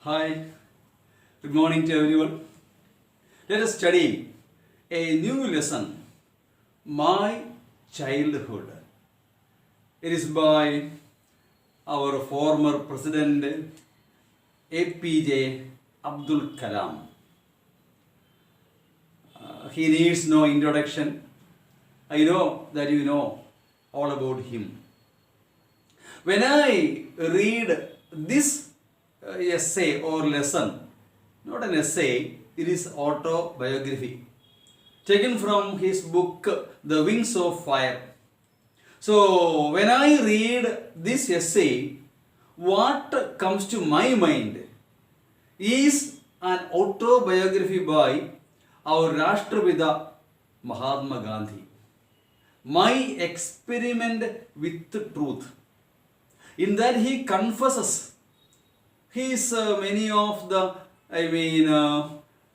Hi, good morning to everyone. Let us study a new lesson, My Childhood. It is by our former President APJ Abdul Kalam. He needs no introduction. I know that you know all about him. When I read this essay or lesson, not an essay, it is autobiography, taken from his book The Wings of Fire. So when I read this essay, what comes to my mind is an autobiography by our Rashtrapita Mahatma Gandhi. My experiment with truth. In that he confesses his many of the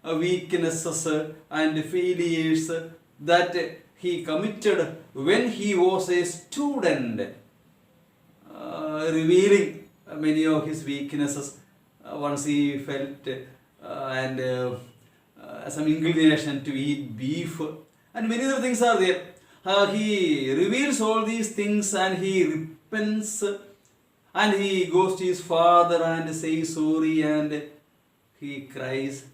weaknesses and failures that he committed when he was a student, revealing many of his weaknesses. Once he felt some inclination to eat beef, and many other things are there. He reveals all these things and he repents. And he goes to his father and says sorry, and he cries,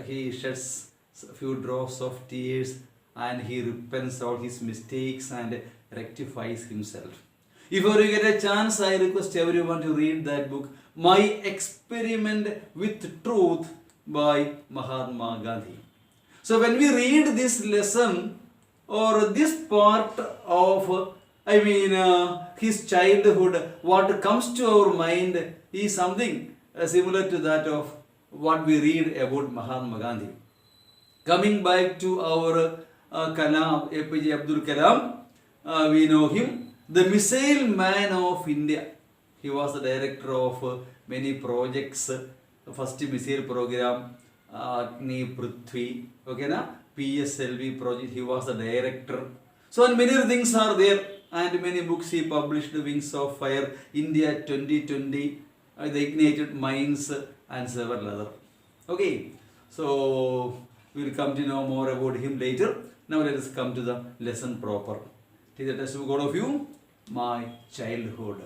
he sheds a few drops of tears, and he repents all his mistakes and rectifies himself. If you get a chance, I request everyone to read that book, My Experiment with Truth by Mahatma Gandhi. So when we read this lesson or this part of his childhood, what comes to our mind is something similar to that of what we read about Mahatma Gandhi. Coming back to our Kalam, APJ Abdul Kalam, we know him, the missile man of India. He was the director of many projects, first missile program, Agni Prithvi, PSLV project, he was the director. So and many things are there. And many books he published, The Wings of Fire, India 2020, The Ignited Minds, and several other. Okay, so we will come to know more about him later. Now let us come to the lesson proper. Take the test book, all of you. My childhood.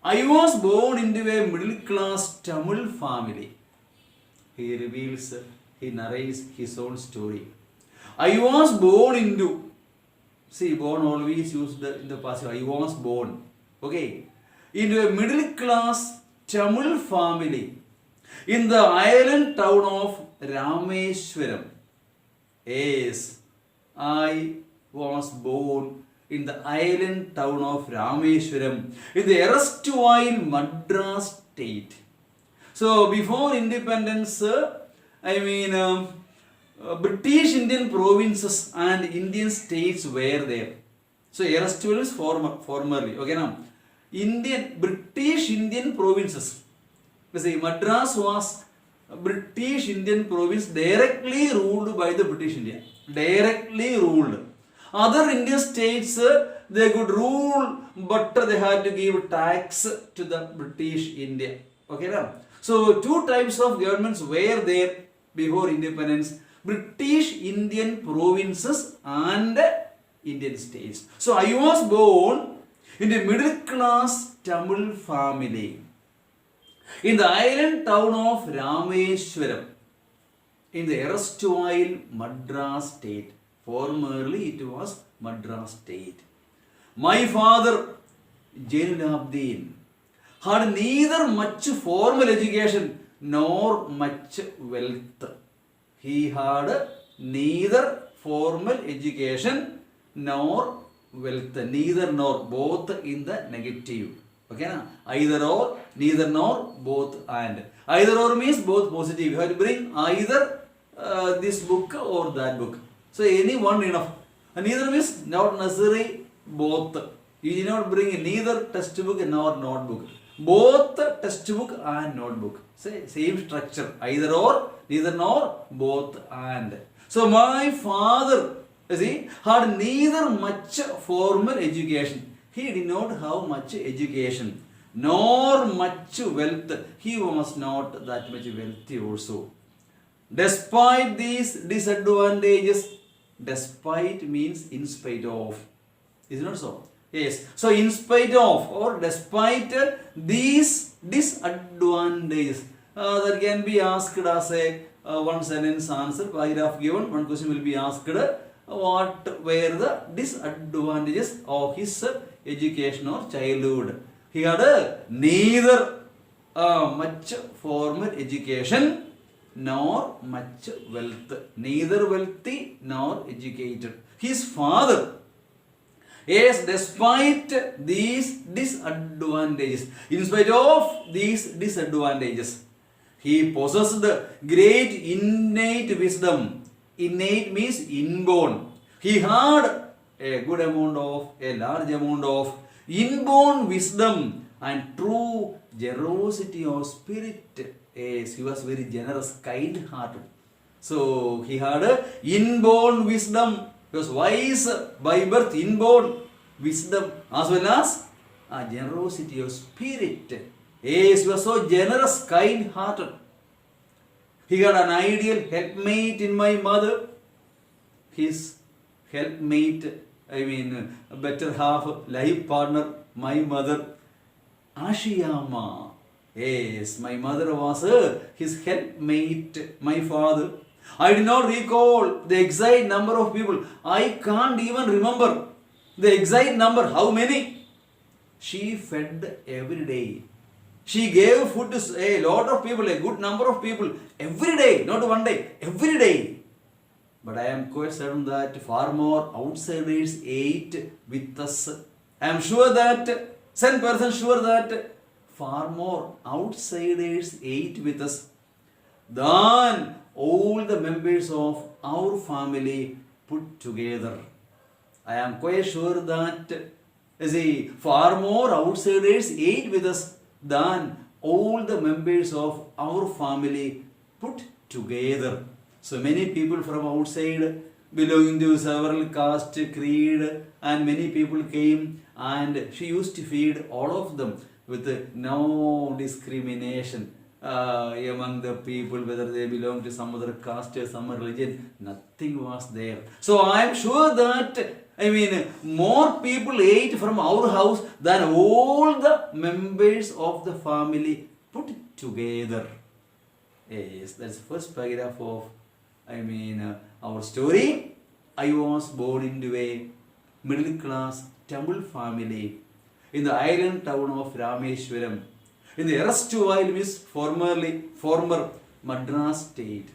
I was born into a middle class Tamil family. He reveals, he narrates his own story. I was born into, see, born always used in the past. I was born, into a middle class Tamil family in the island town of Rameshwaram. Yes, I was born in the island town of Rameshwaram in the erstwhile Madras state. So before independence, British Indian provinces and Indian states were there. So erstwhile is formerly. British Indian provinces. Madras was a British Indian province directly ruled by the British India. Directly ruled. Other Indian states, they could rule, but they had to give tax to the British India. So two types of governments were there before independence. British Indian provinces and Indian states. So I was born in a middle class Tamil family in the island town of Rameshwaram in the erstwhile Madras state. Formerly it was Madras state. My father, Jainul had neither much formal education nor much wealth. He had neither formal education nor wealth. Neither nor, both in the negative. Either or, neither nor, both and. Either or means both positive. You have to bring either this book or that book. So any one enough. And neither means not necessary both. You did not bring neither textbook nor notebook. Both textbook and notebook. Same structure. Either or, neither nor, both and. So my father, had neither much formal education. He did not have much education, nor much wealth. He was not that much wealthy also. Despite these disadvantages, despite means in spite of. Is it not so? Yes. So in spite of or despite these disadvantages, that can be asked as a one sentence answer, paragraph given, one question will be asked, what were the disadvantages of his education or childhood? He had neither much formal education nor much wealth, neither wealthy nor educated. His father, yes, despite these disadvantages, in spite of these disadvantages, he possessed great innate wisdom. Innate means inborn. He had a large amount of inborn wisdom and true generosity of spirit. Yes, he was very generous, kind-hearted. So he had a inborn wisdom. He was wise by birth, inborn wisdom as well as generosity of spirit. Yes, he was so generous, kind-hearted. He had an ideal helpmate in my mother. His helpmate, a better half, life partner, my mother, Ashiyama. Yes, my mother was his helpmate, my father. I did not recall the exact number of people. I can't even remember the exact number. How many? She fed every day. She gave food to a lot of people, a good number of people, every day, not one day, every day. But I am quite certain that far more outsiders ate with us. I am sure that, 100% sure that far more outsiders ate with us than all the members of our family put together. I am quite sure that far more outsiders ate with us than all the members of our family put together. So many people from outside belonging to several caste, creed, and many people came, and she used to feed all of them with no discrimination among the people, whether they belong to some other caste or some religion. Nothing was there. So I am sure that more people ate from our house than all the members of the family put together. Yes, that's the first paragraph of our story. I was born into a middle class Tamil family in the island town of Rameshwaram, in the erstwhile former Madras state.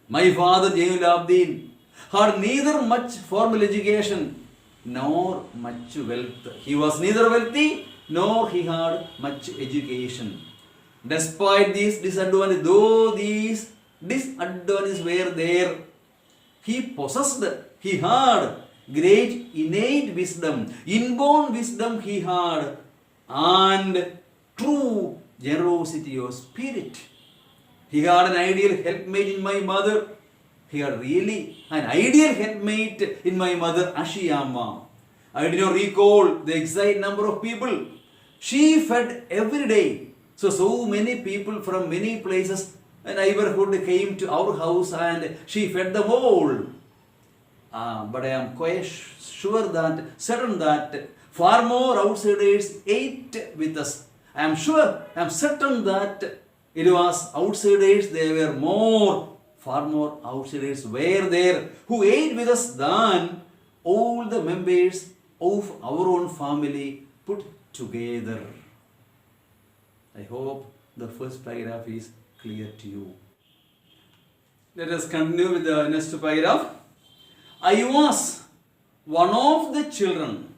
My father, Jainul Abdin, had neither much formal education nor much wealth. He was neither wealthy nor he had much education. Despite these disadvantages, though these disadvantages were there, he had great innate wisdom, inborn wisdom he had, and true generosity of spirit. He had an ideal helpmate in my mother. He had really an ideal helpmate in my mother, Ashiyama. I did not recall the exact number of people. She fed every day. So many people from many places and neighborhood came to our house and she fed them all. But I am quite certain that far more outsiders ate with us. I am certain that it was outsiders, far more outsiders were there who ate with us than all the members of our own family put together. I hope the first paragraph is clear to you. Let us continue with the next paragraph. I was one of the children.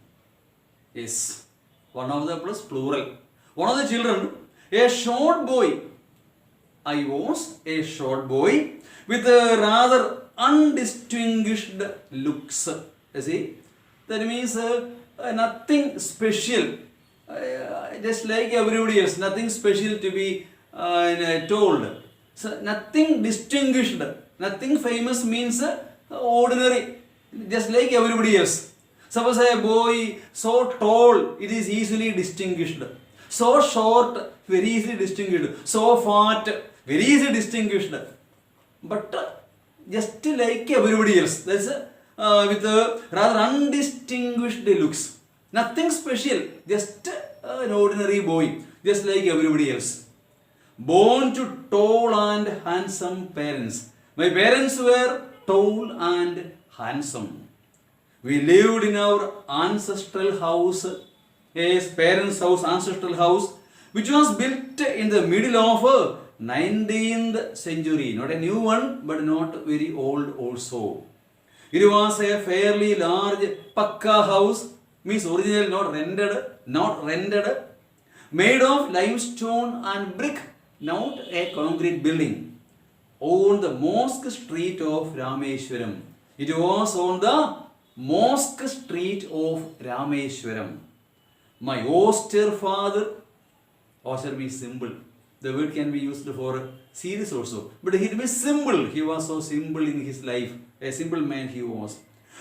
Yes, one of the plus plural. One of the children, a short boy. I was a short boy with rather undistinguished looks. You see, that means nothing special. Just like everybody else, nothing special to be told. So nothing distinguished, nothing famous means ordinary, just like everybody else. Suppose a boy so tall, it is easily distinguished. So short, very easily distinguished. So fat, very easily distinguished. But just like everybody else, that's with rather undistinguished looks. Nothing special, just an ordinary boy, just like everybody else. Born to tall and handsome parents. My parents were tall and handsome. We lived in our ancestral house, a parents' house, ancestral house, which was built in the middle of 19th century. Not a new one, but not very old also. It was a fairly large pakka house, means original, not rented, made of limestone and brick, not a concrete building, on the mosque street of Rameshwaram. It was on the mosque street of Rameshwaram. My austere father, austere means simple. The word can be used for serious also. But it means simple. He was so simple in his life. A simple man he was.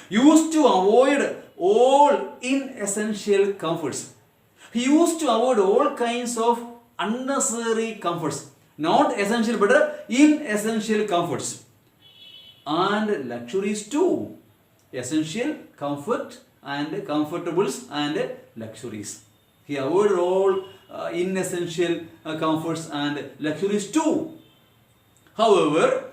Used to avoid all inessential comforts. He used to avoid all kinds of unnecessary comforts. Not essential but inessential comforts. And luxuries too. Essential, comfort and comfortables and luxuries. He avoided all inessential comforts and luxuries too. However,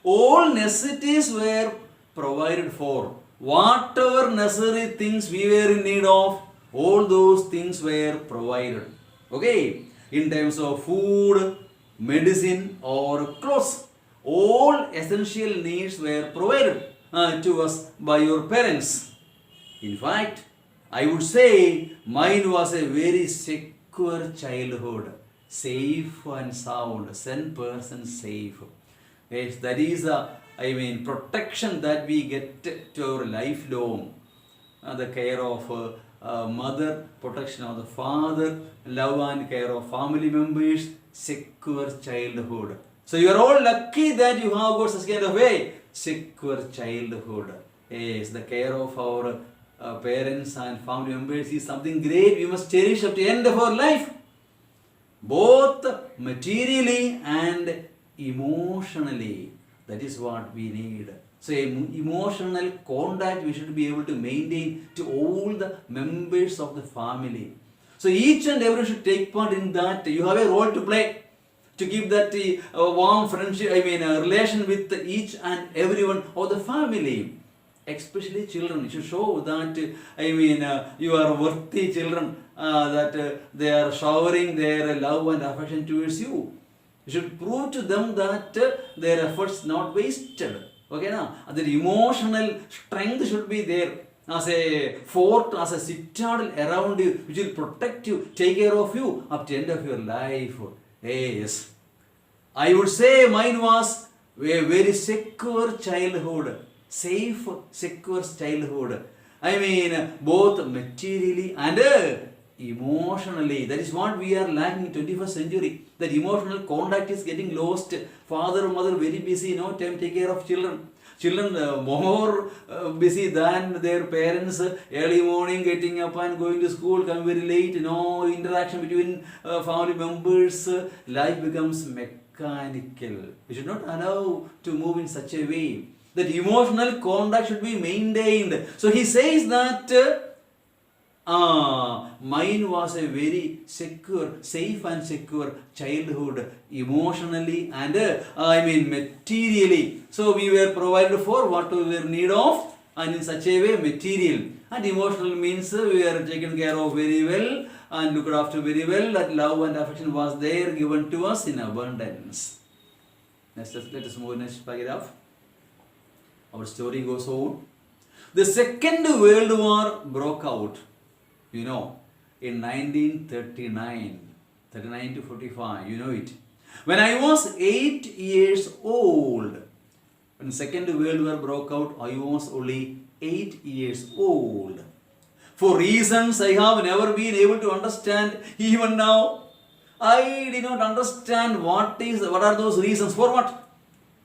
all necessities were provided for. Whatever necessary things we were in need of, all those things were provided. Okay, in terms of food, medicine or clothes, all essential needs were provided to us by your parents. In fact, I would say mine was a very secure childhood, safe and sound, 100% safe. Yes, that is protection that we get to our lifelong. The care of mother, protection of the father, love and care of family members, secure childhood. So you are all lucky that you have got such kind of a secure childhood. Yes, the care of our parents and family members is something great we must cherish up to the end of our life. Both materially and emotionally. That is what we need. So emotional contact we should be able to maintain to all the members of the family. So each and everyone should take part in that. You have a role to play to keep that warm friendship, relation with each and everyone of the family. Especially children. You should show that, you are worthy children, that they are showering their love and affection towards you. You should prove to them that their efforts not wasted. Okay, now that emotional strength should be there as a fort, as a citadel around you, which will protect you, take care of you up to the end of your life. Yes, I would say mine was a very secure childhood, safe, secure childhood. Both materially and emotionally. That is what we are lacking in 21st century. That emotional contact is getting lost. Father, mother very busy, no time to take care of children. Children more busy than their parents. Early morning getting up and going to school, come very late. No interaction between family members. Life becomes mechanical. We should not allow to move in such a way. That emotional contact should be maintained. So he says that mine was a very secure, safe and secure childhood, emotionally and materially. So we were provided for what we were in need of, and in such a way material. And emotional means we were taken care of very well and looked after very well. That love and affection was there, given to us in abundance. Let us move next paragraph. Our story goes on. The Second World War broke out, in 1939, 39 to 45, you know it. When I was 8 years old, when the Second World War broke out, I was only 8 years old. For reasons I have never been able to understand even now, I did not understand what are those reasons. For what?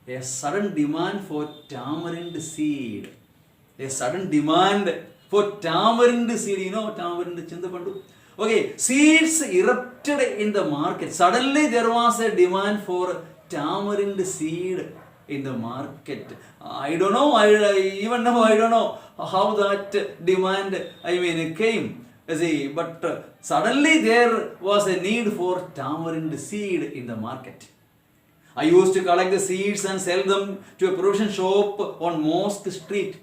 A sudden demand for tamarind seed. A sudden demand for tamarind seed, tamarind chindapandu. Okay, seeds erupted in the market. Suddenly there was a demand for tamarind seed in the market. I don't know, even now I don't know how that demand, came. See, but suddenly there was a need for tamarind seed in the market. I used to collect the seeds and sell them to a provision shop on Mosque Street.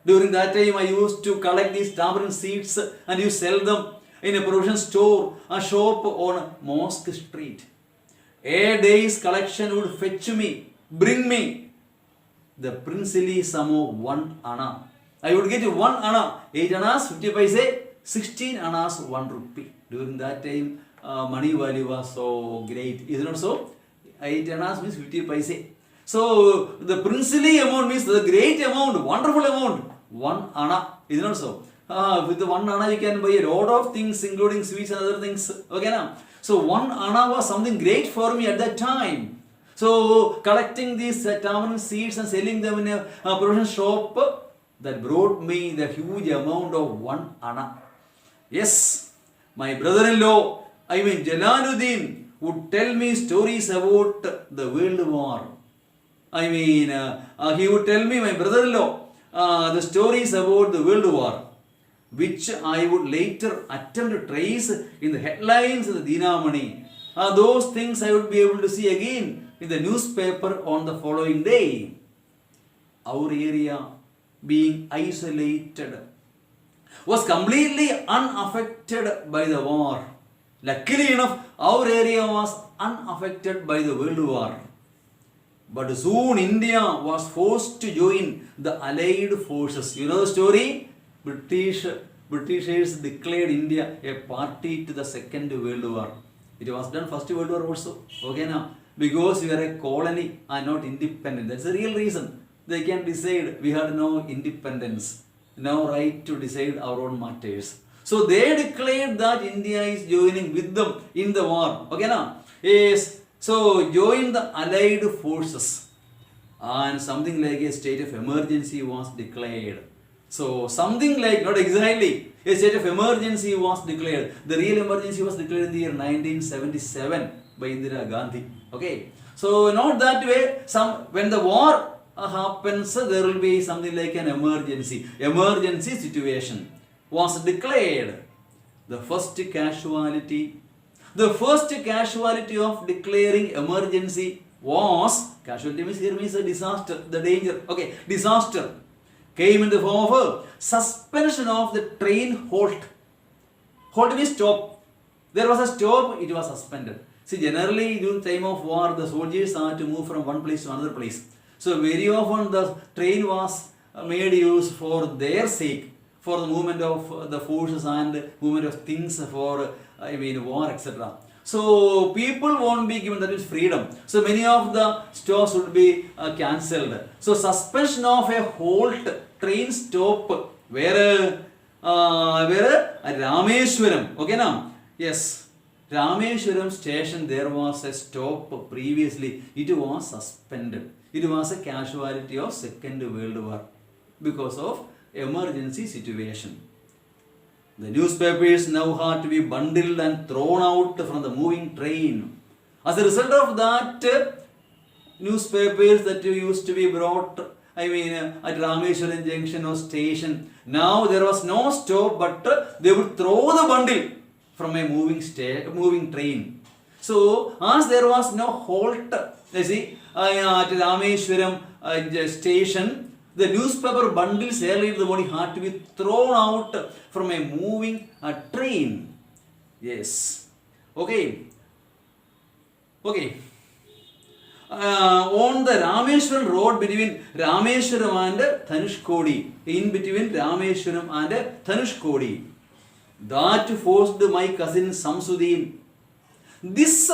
During that time, I used to collect these tamarind seeds and you sell them in a provision store, a shop on Mosque Street. A day's collection would bring me the princely sum of 1 anna. I would get 1 anna, 8 annas, 50 paise, 16 annas, 1 rupee. During that time, money value was so great. Is it not so? 8 annas means 50 paise. So, the princely amount means the great amount, wonderful amount, 1 anna. Is it not so? With the 1 anna, you can buy a lot of things, including sweets and other things. Okay, now? So, 1 anna was something great for me at that time. So, collecting these tamarind seeds and selling them in a provision shop, that brought me the huge amount of 1 anna. Yes, my brother-in-law, Jalaluddin, would tell me stories about the World War. He would tell me, my brother-in-law, the stories about the World War, which I would later attempt to trace in the headlines of the Dinamani. Those things I would be able to see again in the newspaper on the following day. Our area, being isolated, was completely unaffected by the war. Luckily enough, our area was unaffected by the World War. But soon India was forced to join the Allied forces. You know the story? Britishers declared India a party to the Second World War. It was done First World War also. Okay now? Because we are a colony and not independent. That's the real reason. They can decide we had no independence, no right to decide our own matters. So they declared that India is joining with them in the war. Okay now? Yes. So join the Allied forces and something like a state of emergency was declared. So something like, not exactly, a state of emergency was declared. The real emergency was declared in the year 1977 by Indira Gandhi. Okay. So not that way. When the war happens, there will be something like an emergency. Emergency situation was declared. The first casualty of declaring emergency was, casualty means here means a disaster, the danger. Okay, disaster came in the form of a suspension of the train halt. Halt means stop. There was a stop, it was suspended. See, generally during the time of war, the soldiers are to move from one place to another place. So very often the train was made use for their sake, for the movement of the forces and movement of things for war, etc. So people won't be given, that is freedom. So many of the stores would be cancelled. So suspension of a halt, train stop, where at Rameshwaram. Okay now? Yes. Rameshwaram station, there was a stop previously. It was suspended. It was a casualty of Second World War because of emergency situation. The newspapers now had to be bundled and thrown out from the moving train. As a result of that, newspapers that used to be brought, at Rameshwaram Junction or station, now there was no stop, but they would throw the bundle from a moving train. So, as there was no halt, you see, at Rameshwaram station, the newspaper bundles early in the morning had to be thrown out from a moving train. Yes. Okay. Okay. On the Rameshwaram road between Rameshwaram and Dhanushkodi, in between Rameshwaram and Dhanushkodi, that forced my cousin Samsuddin. This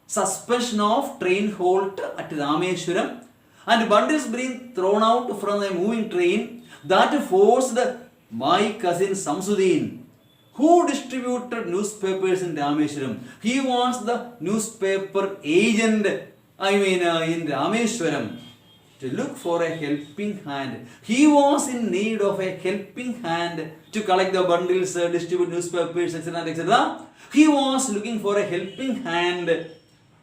suspension of train halt at Rameshwaram and bundles being thrown out from a moving train, that forced my cousin Samsuddin, who distributed newspapers in Rameshwaram. He was the newspaper agent, in Rameshwaram. to look for a helping hand. He was in need of a helping hand to collect the bundles, distribute newspapers, etc., etc. He was looking for a helping hand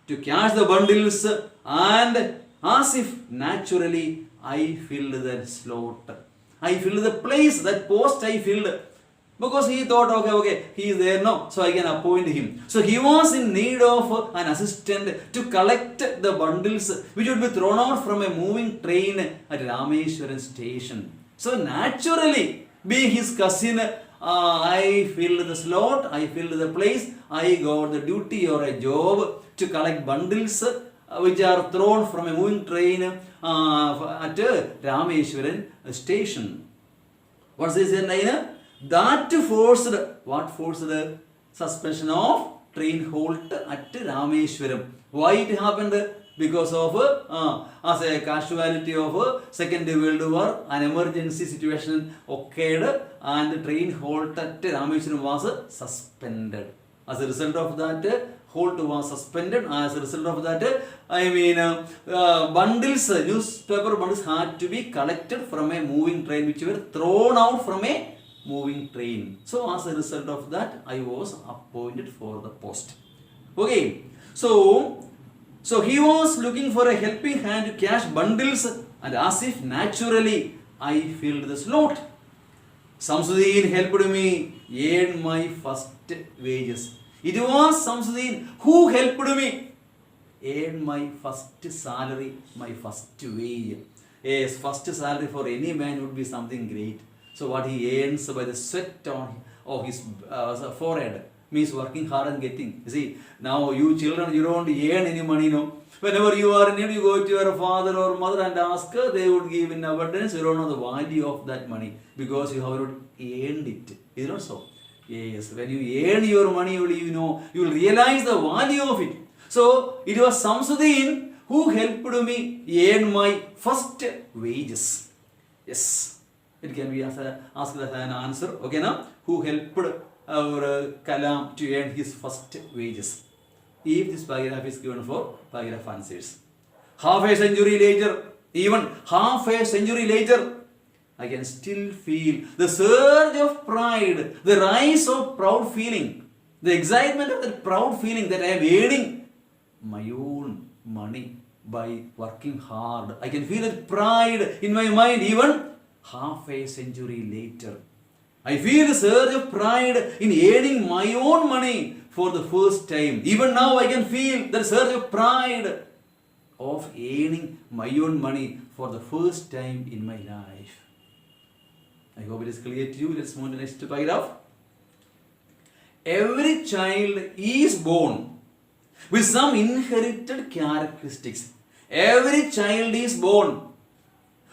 to catch the bundles, and as if naturally I filled the slot. I filled the place, that post I filled. Because he thought, okay, he is there now, so I can appoint him. So he was in need of an assistant to collect the bundles which would be thrown out from a moving train at Rameshwaram station. So naturally, being his cousin, I filled the slot, I filled the place, I got the duty or a job to collect bundles which are thrown from a moving train at Rameshwaram station. What's this in? That forced, what forced the suspension of train halt at Rameshwaram. Why it happened? Because of, as a casualty of Second World War, an emergency situation occurred and the train halt at Rameshwaram was suspended. As a result of that, halt was suspended. As a result of that, bundles, newspaper bundles had to be collected from a moving train which were thrown out from a moving train. So as a result of that, I was appointed for the post. Okay, so he was looking for a helping hand to catch bundles, and as if naturally I filled the slot. Samsuddin helped me earn my first wages. It was Samsuddin who helped me earn my first salary, my first wage. Yes, first salary for any man would be something great. So what he earns by the sweat of his forehead means working hard and getting. You see, now you children, you don't earn any money, no. Whenever you are in need, you go to your father or mother and ask, they would give in abundance. You don't know the value of that money because you have not earned it. Is it not so? Yes, when you earn your money, you will realize the value of it. So it was Samsuddin who helped me earn my first wages. Yes. It can be asked as an answer. Okay, now who helped our Kalam to earn his first wages? If this paragraph is given for paragraph answers. Half a century later, I can still feel the surge of pride, the rise of proud feeling, the excitement of that proud feeling that I am earning my own money by working hard. I can feel that pride in my mind even half a century later. I feel the surge of pride in earning my own money for the first time. Even now I can feel the surge of pride of earning my own money for the first time in my life. I hope it is clear to you. Let's move to the next paragraph. Every child is born with some inherited characteristics. Every child is born.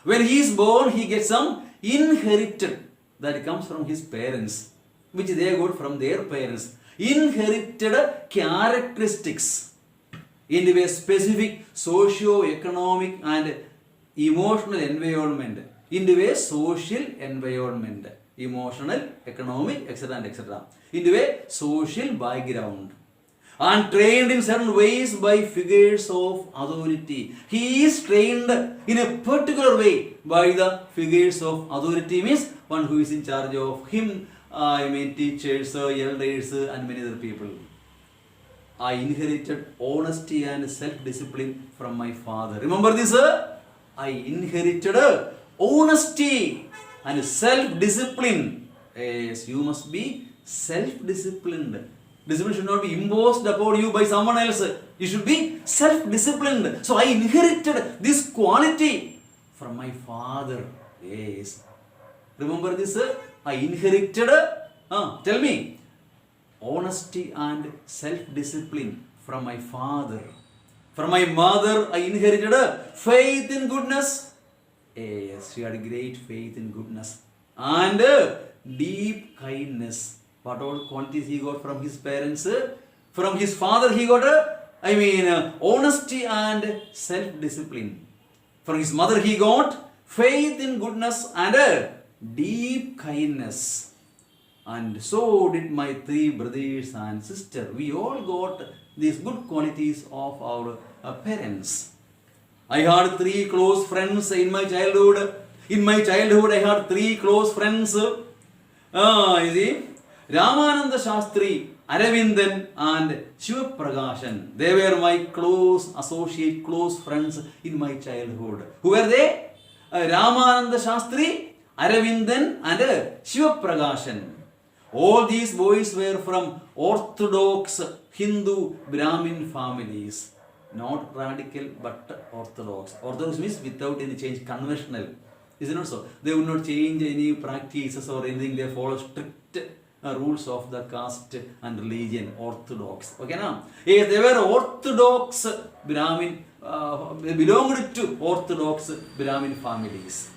When he is born, he gets some inherited that comes from his parents, which they got from their parents. Inherited characteristics into a specific socio-economic and emotional environment. Into a social environment. Emotional, economic, etc. etc. Into a social background. And trained in certain ways by figures of authority. He is trained in a particular way by the figures of authority, means one who is in charge of him, teachers, elders, and many other people. I inherited honesty and self-discipline from my father. Remember this? I inherited honesty and self-discipline. Yes, you must be self-disciplined. Discipline should not be imposed upon you by someone else. You should be self-disciplined. So I inherited this quality from my father. Yes. Remember this? I inherited, tell me, honesty and self-discipline from my father. From my mother, I inherited faith in goodness. Yes, she had great faith in goodness. And deep kindness. What all qualities he got from his parents? From his father he got, honesty and self-discipline. From his mother he got faith in goodness and deep kindness. And so did my 3 brothers and sisters. We all got these good qualities of our parents. I had 3 close friends in my childhood. In my childhood, I had 3 close friends. You see, Ramananda Shastri, Aravindan, and Shiva Pragashan. They were my close associate, close friends in my childhood. Who were they? Ramananda Shastri, Aravindan, and Shiva Pragashan. All these boys were from Orthodox Hindu Brahmin families. Not radical, but Orthodox. Orthodox means without any change, conventional. Is it not so? They would not change any practices or anything. They follow strict rules of the caste and religion. Orthodox. Okay, now? Yes, they were Orthodox Brahmin. They belonged to Orthodox Brahmin families.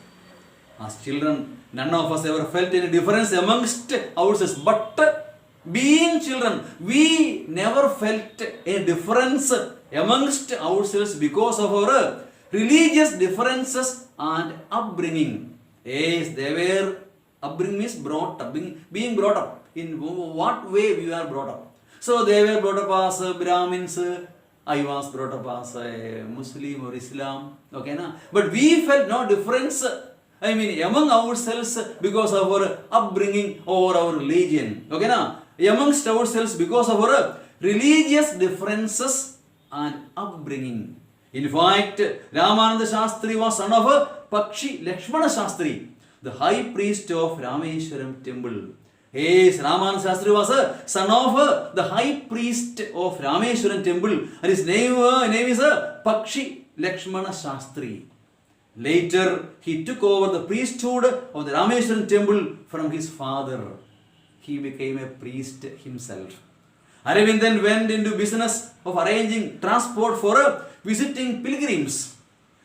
As children, none of us ever felt any difference amongst ourselves. But being children, we never felt a difference amongst ourselves because of our religious differences and upbringing. Yes, they were, upbringing means brought up, being brought up. In what way we are brought up? So they were brought up as Brahmins. I was brought up as a Muslim or Islam. Okay, na? But we felt no difference, among ourselves because of our upbringing or our religion. Okay, na? Amongst ourselves because of our religious differences and upbringing. In fact, Ramananda Shastri was son of Pakshi Lakshmana Shastri, the high priest of Rameshwaram temple. Yes, Ramananda Shastri was a son of the high priest of Rameshwaram temple, and his name is Pakshi Lakshmana Shastri. Later, he took over the priesthood of the Rameshwaram temple from his father. He became a priest himself. Aravindan went into business of arranging transport for visiting pilgrims,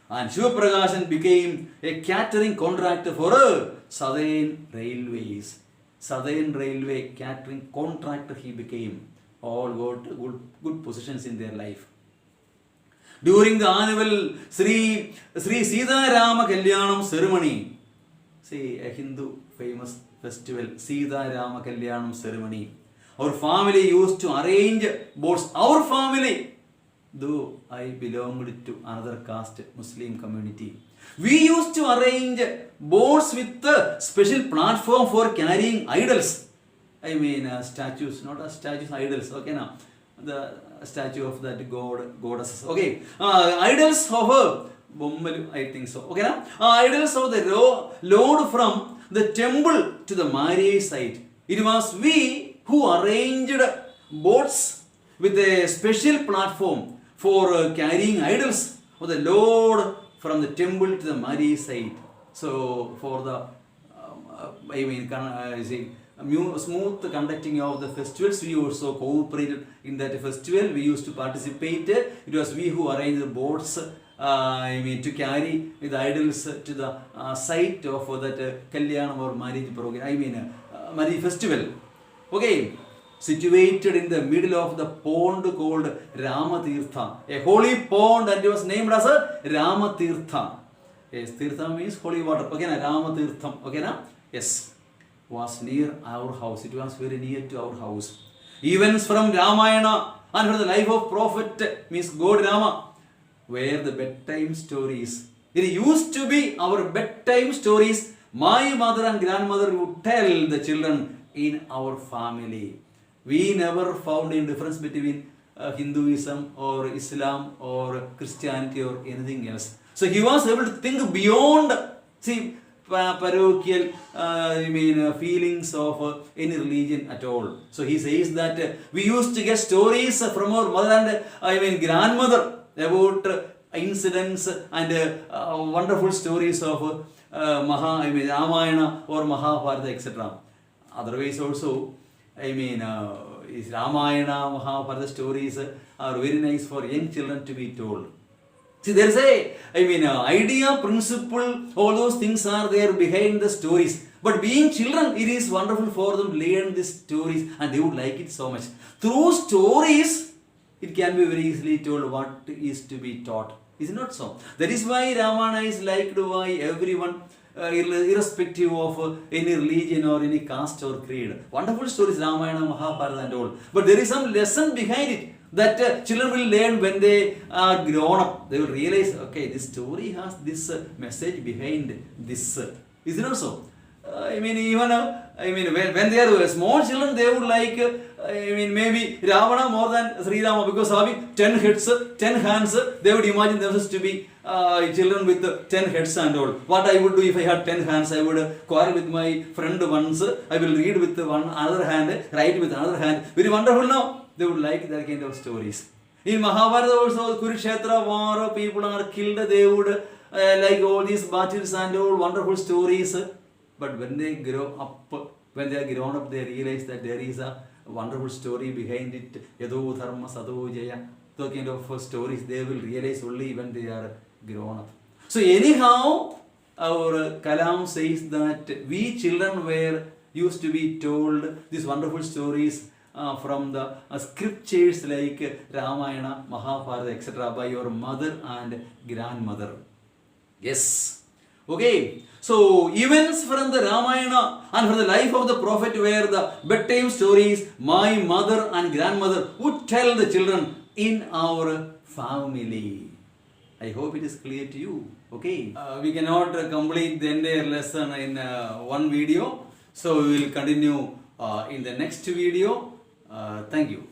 and Shiva Pragashan became a catering contractor for Southern Railways. Southern Railway catering contractor he became. All got good positions in their life. During the annual Sri Sita Rama Kalyanam ceremony, see a Hindu famous festival, Sita Rama Kalyanam ceremony, our family used to arrange boats. Our family, though I belonged to another caste, Muslim community, we used to arrange boats with a special platform for carrying idols. Statues, not as statues, idols. Okay, now the statue of that goddesses. Okay, idols of Bommalu, I think so. Okay, now idols of the Lord from the temple to the marriage site. It was we who arranged boats with a special platform for carrying idols of the Lord from the temple to the marriage site. So for the smooth conducting of the festivals, we also cooperated in that festival. We used to participate. It was we who arranged the boats to carry the idols to the site of that Kalyanam or marriage program, marriage festival. Okay, situated in the middle of the pond called Ramatirtha, a holy pond, and it was named as a Ramatirtha. Yes, Tirtha means holy water. Okay, na Ramatirtham. Okay, na? Yes, was near our house. It was very near to our house. Events from Ramayana and from the life of prophet means God Rama were the bedtime stories. It used to be our bedtime stories. My mother and grandmother would tell the children in our family. We never found any difference between Hinduism or Islam or Christianity or anything else. So he was able to think beyond, parochial feelings of any religion at all. So he says that we used to get stories from our mother and grandmother about incidents and wonderful stories of Ramayana or Mahabharata, etc. Otherwise also, is Ramayana, Mahabharata stories are very nice for young children to be told. See, there is idea, principle, all those things are there behind the stories. But being children, it is wonderful for them to learn these stories and they would like it so much. Through stories, it can be very easily told what is to be taught. Is it not so? That is why Ramayana is liked by everyone, irrespective of any religion or any caste or creed. Wonderful stories, Ramayana, Mahabharata and all. But there is some lesson behind it. that children will learn when they are grown up. They will realize, okay, this story has this message behind this. Is it not so? When they are small children, they would like, maybe Ravana more than Sri Rama, because having 10 heads, 10 hands, they would imagine themselves to be children with 10 heads and all. What I would do if I had 10 hands, I would quarrel with my friend once, I will read with one other hand, write with another hand. Very wonderful, no? They would like that kind of stories. In Mahabharata also, Kurukshetra war, people are killed, they would like all these battles and all wonderful stories. But when they grow up, when they are grown up, they realize that there is a wonderful story behind it. Yado dharma sadho jaya. Those kind of stories they will realize only when they are grown up. So anyhow, our Kalam says that we children used to be told these wonderful stories from the scriptures like Ramayana, Mahabharata, etc. by your mother and grandmother. Yes. Okay, so events from the Ramayana and from the life of the prophet were the bedtime stories my mother and grandmother would tell the children in our family. I hope it is clear to you. Okay, we cannot complete the entire lesson in one video, so we will continue in the next video. Thank you.